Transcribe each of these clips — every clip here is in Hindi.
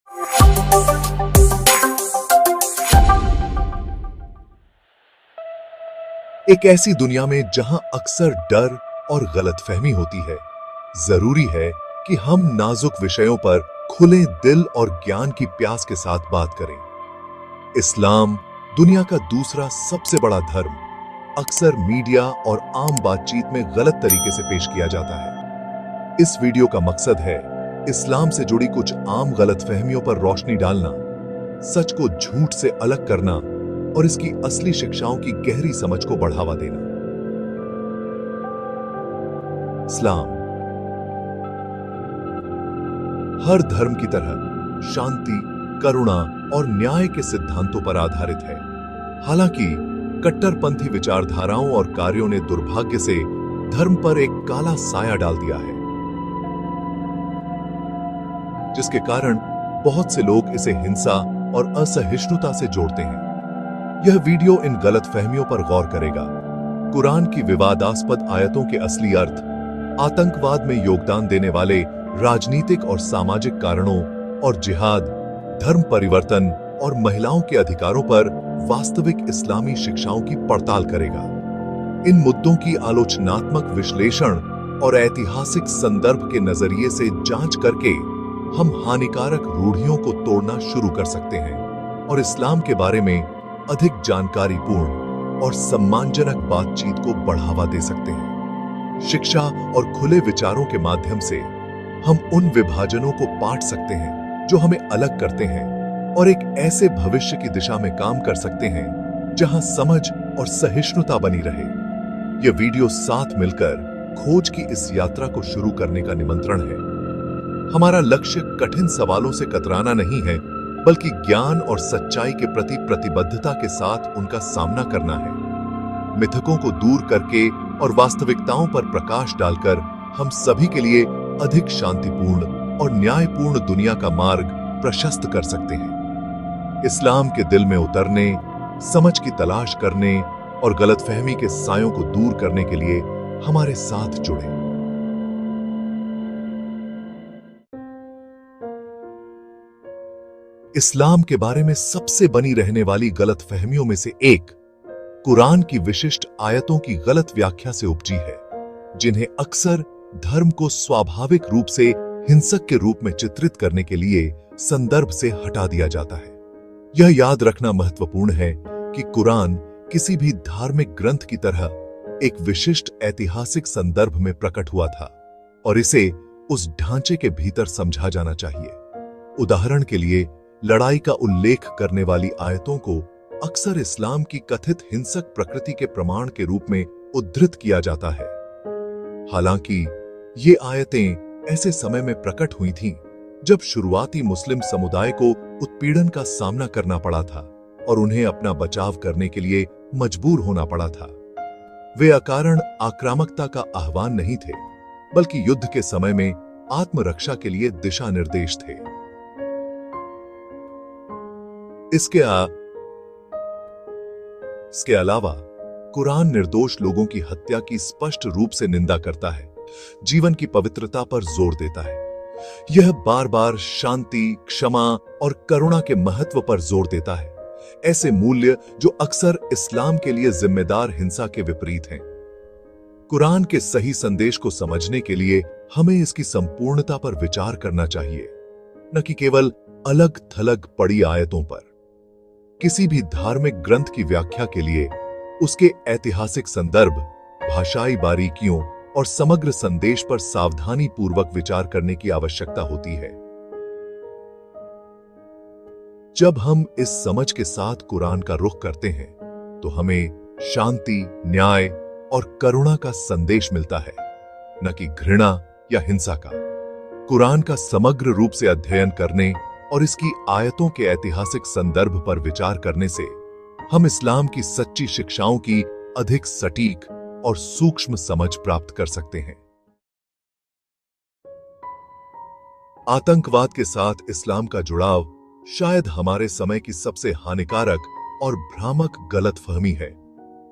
एक ऐसी दुनिया में जहां अक्सर डर और गलतफहमी होती है, जरूरी है कि हम नाजुक विषयों पर खुले दिल और ज्ञान की प्यास के साथ बात करें। इस्लाम दुनिया का दूसरा सबसे बड़ा धर्म अक्सर मीडिया और आम बातचीत में गलत तरीके से पेश किया जाता है। इस वीडियो का मकसद है इस्लाम से जुड़ी कुछ आम गलतफहमियों पर रोशनी डालना, सच को झूठ से अलग करना और इसकी असली शिक्षाओं की गहरी समझ को बढ़ावा देना। इस्लाम हर धर्म की तरह शांति, करुणा और न्याय के सिद्धांतों पर आधारित है। हालांकि कट्टरपंथी विचारधाराओं और कार्यों ने दुर्भाग्य से धर्म पर एक काला साया डाल दिया है, जिसके कारण बहुत से लोग इसे हिंसा और असहिष्णुता से जोड़ते हैं। यह वीडियो इन गलतफहमियों पर गौर करेगा। कुरान की विवादास्पद आयतों के असली अर्थ, आतंकवाद में योगदान देने वाले राजनीतिक और सामाजिक कारणों और जिहाद, धर्म परिवर्तन और महिलाओं के अधिकारों पर वास्तविक इस्लामी शिक्षाओं की पड़ताल करेगा। इन मुद्दों की आलोचनात्मक विश्लेषण और ऐतिहासिक संदर्भ के नजरिए से जांच करके हम हानिकारक रूढ़ियों को तोड़ना शुरू कर सकते हैं और इस्लाम के बारे में अधिक जानकारीपूर्ण और सम्मानजनक बातचीत को बढ़ावा दे सकते हैं। शिक्षा और खुले विचारों के माध्यम से हम उन विभाजनों को पाट सकते हैं जो हमें अलग करते हैं और एक ऐसे भविष्य की दिशा में काम कर सकते हैं जहां समझ और सहिष्णुता बनी रहे। यह वीडियो साथ मिलकर खोज की इस यात्रा को शुरू करने का निमंत्रण है। हमारा लक्ष्य कठिन सवालों से कतराना नहीं है, बल्कि ज्ञान और सच्चाई के प्रति प्रतिबद्धता के साथ उनका सामना करना है। मिथकों को दूर करके और वास्तविकताओं पर प्रकाश डालकर हम सभी के लिए अधिक शांतिपूर्ण और न्यायपूर्ण दुनिया का मार्ग प्रशस्त कर सकते हैं। इस्लाम के दिल में उतरने, समझ की तलाश करने और गलतफहमी के सायों को दूर करने के लिए हमारे साथ जुड़ें। इस्लाम के बारे में सबसे बनी रहने वाली गलतफहमियों में से एक कुरान की विशिष्ट आयतों की गलत व्याख्या से उपजी है, जिन्हें अक्सर धर्म को स्वाभाविक रूप से हिंसक के रूप में चित्रित करने के लिए संदर्भ से हटा दिया जाता है। यह याद रखना महत्वपूर्ण है कि कुरान किसी भी धार्मिक ग्रंथ की तरह एक विशिष्ट ऐतिहासिक संदर्भ में प्रकट हुआ था और इसे उस ढांचे के भीतर समझा जाना चाहिए। उदाहरण के लिए, लड़ाई का उल्लेख करने वाली आयतों को अक्सर इस्लाम की कथित हिंसक प्रकृति के प्रमाण के रूप में उद्धृत किया जाता है। हालांकि ये आयतें ऐसे समय में प्रकट हुई थीं जब शुरुआती मुस्लिम समुदाय को उत्पीड़न का सामना करना पड़ा था और उन्हें अपना बचाव करने के लिए मजबूर होना पड़ा था। वे अकारण आक्रामकता का आह्वान नहीं थे, बल्कि युद्ध के समय में आत्मरक्षा के लिए दिशा निर्देश थे। इसके अलावा कुरान निर्दोष लोगों की हत्या की स्पष्ट रूप से निंदा करता है, जीवन की पवित्रता पर जोर देता है। यह बार बार शांति, क्षमा और करुणा के महत्व पर जोर देता है, ऐसे मूल्य जो अक्सर इस्लाम के लिए जिम्मेदार हिंसा के विपरीत हैं। कुरान के सही संदेश को समझने के लिए हमें इसकी संपूर्णता पर विचार करना चाहिए, न कि केवल अलग थलग पड़ी आयतों पर। किसी भी धार्मिक ग्रंथ की व्याख्या के लिए उसके ऐतिहासिक संदर्भ, भाषाई बारीकियों और समग्र संदेश पर सावधानी पूर्वक विचार करने की आवश्यकता होती है। जब हम इस समझ के साथ कुरान का रुख करते हैं, तो हमें शांति, न्याय और करुणा का संदेश मिलता है, न कि घृणा या हिंसा का। कुरान का समग्र रूप से अध्ययन करने और इसकी आयतों के ऐतिहासिक संदर्भ पर विचार करने से हम इस्लाम की सच्ची शिक्षाओं की अधिक सटीक और सूक्ष्म समझ प्राप्त कर सकते हैं। आतंकवाद के साथ इस्लाम का जुड़ाव शायद हमारे समय की सबसे हानिकारक और भ्रामक गलतफहमी है।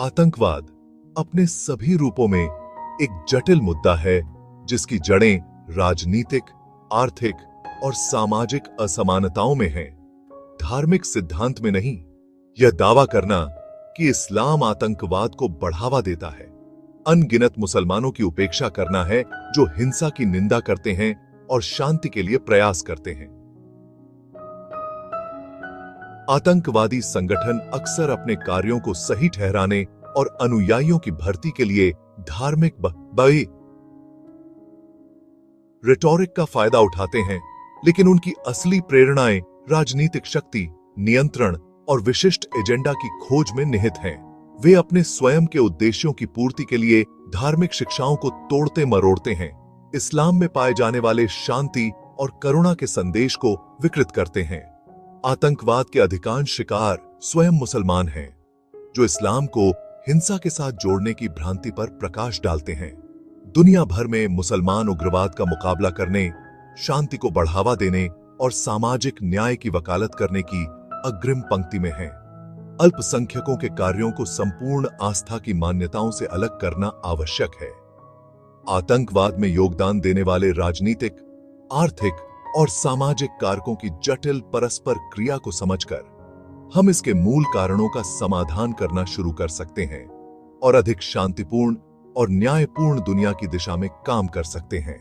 आतंकवाद अपने सभी रूपों में एक जटिल मुद्दा है, जिसकी जड़ें राजनीतिक, आर्थिक और सामाजिक असमानताओं में है, धार्मिक सिद्धांत में नहीं। यह दावा करना कि इस्लाम आतंकवाद को बढ़ावा देता है, अनगिनत मुसलमानों की उपेक्षा करना है जो हिंसा की निंदा करते हैं और शांति के लिए प्रयास करते हैं। आतंकवादी संगठन अक्सर अपने कार्यों को सही ठहराने और अनुयायियों की भर्ती के लिए धार्मिक रिटोरिक का फायदा उठाते हैं, लेकिन उनकी असली प्रेरणाएं राजनीतिक शक्ति, नियंत्रण और विशिष्ट एजेंडा की खोज में निहित हैं। वे अपने स्वयं के उद्देश्यों की पूर्ति के लिए धार्मिक शिक्षाओं को तोड़ते मरोड़ते हैं, इस्लाम में पाए जाने वाले शांति और करुणा के संदेश को विकृत करते हैं। आतंकवाद के अधिकांश शिकार स्वयं मुसलमान हैं, जो इस्लाम को हिंसा के साथ जोड़ने की भ्रांति पर प्रकाश डालते हैं। दुनिया भर में मुसलमान उग्रवाद का मुकाबला करने, शांति को बढ़ावा देने और सामाजिक न्याय की वकालत करने की अग्रिम पंक्ति में हैं। अल्पसंख्यकों के कार्यों को संपूर्ण आस्था की मान्यताओं से अलग करना आवश्यक है। आतंकवाद में योगदान देने वाले राजनीतिक, आर्थिक और सामाजिक कारकों की जटिल परस्पर क्रिया को समझकर हम इसके मूल कारणों का समाधान करना शुरू कर सकते हैं और अधिक शांतिपूर्ण और न्यायपूर्ण दुनिया की दिशा में काम कर सकते हैं।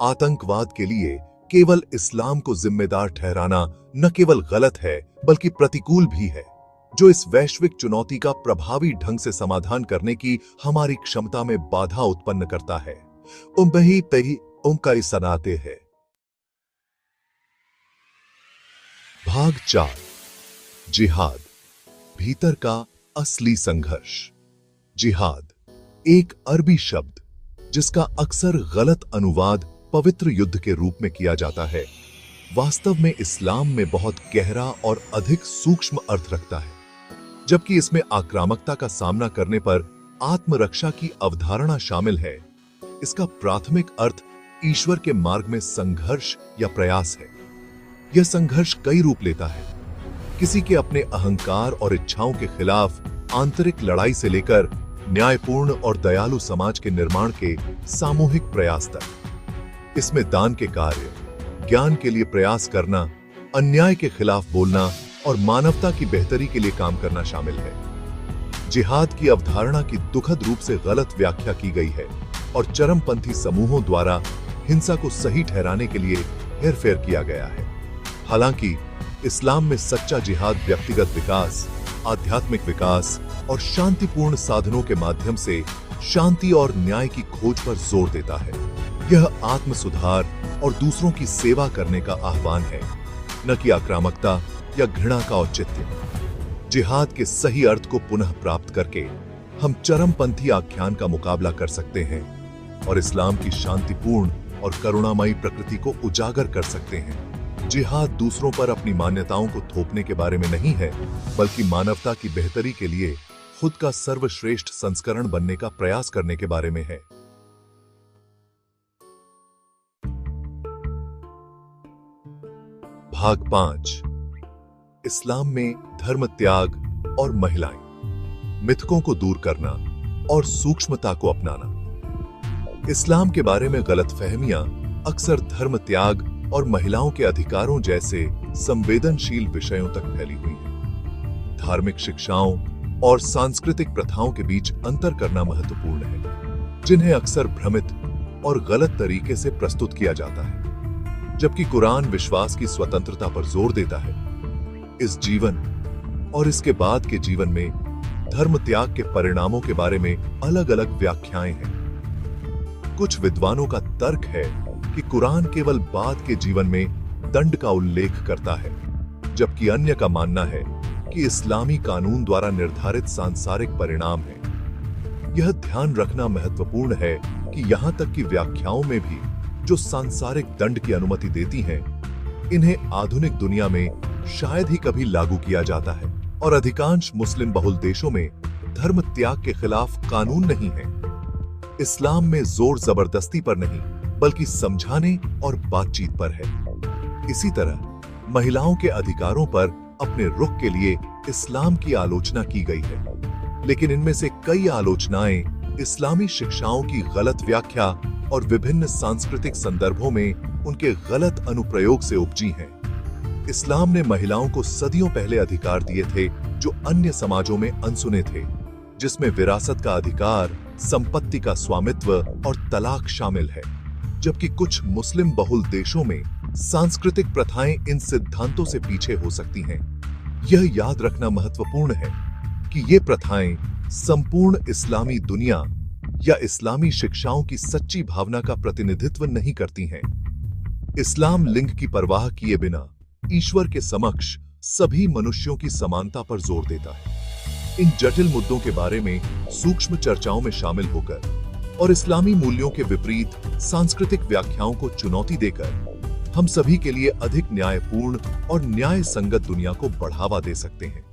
आतंकवाद के लिए केवल इस्लाम को जिम्मेदार ठहराना न केवल गलत है, बल्कि प्रतिकूल भी है, जो इस वैश्विक चुनौती का प्रभावी ढंग से समाधान करने की हमारी क्षमता में बाधा उत्पन्न करता है। उनका सनाते है। भाग 4, जिहाद, भीतर का असली संघर्ष। जिहाद एक अरबी शब्द जिसका अक्सर गलत अनुवाद पवित्र युद्ध के रूप में किया जाता है, वास्तव में इस्लाम में बहुत गहरा और अधिक सूक्ष्म अर्थ रखता है। जबकि इसमें आक्रामकता का सामना करने पर आत्मरक्षा की अवधारणा शामिल है, इसका प्राथमिक अर्थ ईश्वर के मार्ग में संघर्ष या प्रयास है। यह संघर्ष कई रूप लेता है, किसी के अपने अहंकार और इच्छाओं के खिलाफ आंतरिक लड़ाई से लेकर न्यायपूर्ण और दयालु समाज के निर्माण के सामूहिक प्रयास तक। इसमें दान के कार्य, ज्ञान के लिए प्रयास करना, अन्याय के खिलाफ बोलना और मानवता की बेहतरी के लिए काम करना शामिल है। जिहाद की अवधारणा की दुखद रूप से गलत व्याख्या की गई है और चरमपंथी समूहों द्वारा हिंसा को सही ठहराने के लिए हेरफेर किया गया है। हालांकि इस्लाम में सच्चा जिहाद व्यक्तिगत विकास, आध्यात्मिक विकास और शांतिपूर्ण साधनों के माध्यम से शांति और न्याय की खोज पर जोर देता है। यह आत्म सुधार और दूसरों की सेवा करने का आह्वान है, न कि आक्रामकता या घृणा का औचित्य। जिहाद के सही अर्थ को पुनः प्राप्त करके हम चरमपंथी आख्यान का मुकाबला कर सकते हैं और इस्लाम की शांतिपूर्ण और करुणामयी प्रकृति को उजागर कर सकते हैं। जिहाद दूसरों पर अपनी मान्यताओं को थोपने के बारे में नहीं है, बल्कि मानवता की बेहतरी के लिए खुद का सर्वश्रेष्ठ संस्करण बनने का प्रयास करने के बारे में है। भाग 5, इस्लाम में धर्म त्याग और महिलाएं, मिथकों को दूर करना और सूक्ष्मता को अपनाना। इस्लाम के बारे में गलतफहमियां अक्सर धर्म त्याग और महिलाओं के अधिकारों जैसे संवेदनशील विषयों तक फैली हुई हैं। धार्मिक शिक्षाओं और सांस्कृतिक प्रथाओं के बीच अंतर करना महत्वपूर्ण है, जिन्हें अक्सर भ्रमित और गलत तरीके से प्रस्तुत किया जाता है। जबकि कुरान विश्वास की स्वतंत्रता पर जोर देता है, इस जीवन और इसके बाद के जीवन में धर्म त्याग के परिणामों के बारे में अलग अलग व्याख्याएं हैं। कुछ विद्वानों का तर्क है कि कुरान केवल बाद के जीवन में दंड का उल्लेख करता है, जबकि अन्य का मानना है कि इस्लामी कानून द्वारा निर्धारित सांसारिक परिणाम है। यह ध्यान रखना महत्वपूर्ण है कि यहां तक की व्याख्याओं में भी जो सांसारिक दंड की अनुमति देती हैं, इन्हें आधुनिक दुनिया में शायद ही कभी लागू किया जाता है और अधिकांश मुस्लिम बहुल देशों में धर्म त्याग के खिलाफ कानून नहीं है। इस्लाम में जोर जबरदस्ती पर नहीं, बल्कि समझाने और बातचीत पर है। इसी तरह महिलाओं के अधिकारों पर अपने रुख के लिए इस्लाम की आलोचना की गई है, लेकिन इनमें से कई आलोचनाएं इस्लामी शिक्षाओं की गलत व्याख्या और विभिन्न सांस्कृतिक संदर्भों में उनके गलत अनुप्रयोग से उपजी हैं। इस्लाम ने महिलाओं को सदियों पहले अधिकार दिए थे जो अन्य समाजों में अनसुने थे, जिसमें विरासत का अधिकार, संपत्ति का स्वामित्व और तलाक शामिल है। जबकि कुछ मुस्लिम बहुल देशों में सांस्कृतिक प्रथाएं इन सिद्धांतों से पीछे हो सकती हैं। यह याद रखना महत्वपूर्ण है कि ये प्रथाएं संपूर्ण इस्लामी दुनिया या इस्लामी शिक्षाओं की सच्ची भावना का प्रतिनिधित्व नहीं करती हैं। इस्लाम लिंग की परवाह किए बिना ईश्वर के समक्ष सभी मनुष्यों की समानता पर जोर देता है। इन जटिल मुद्दों के बारे में सूक्ष्म चर्चाओं में शामिल होकर और इस्लामी मूल्यों के विपरीत सांस्कृतिक व्याख्याओं को चुनौती देकर हम सभी के लिए अधिक न्यायपूर्ण और न्याय संगत दुनिया को बढ़ावा दे सकते हैं।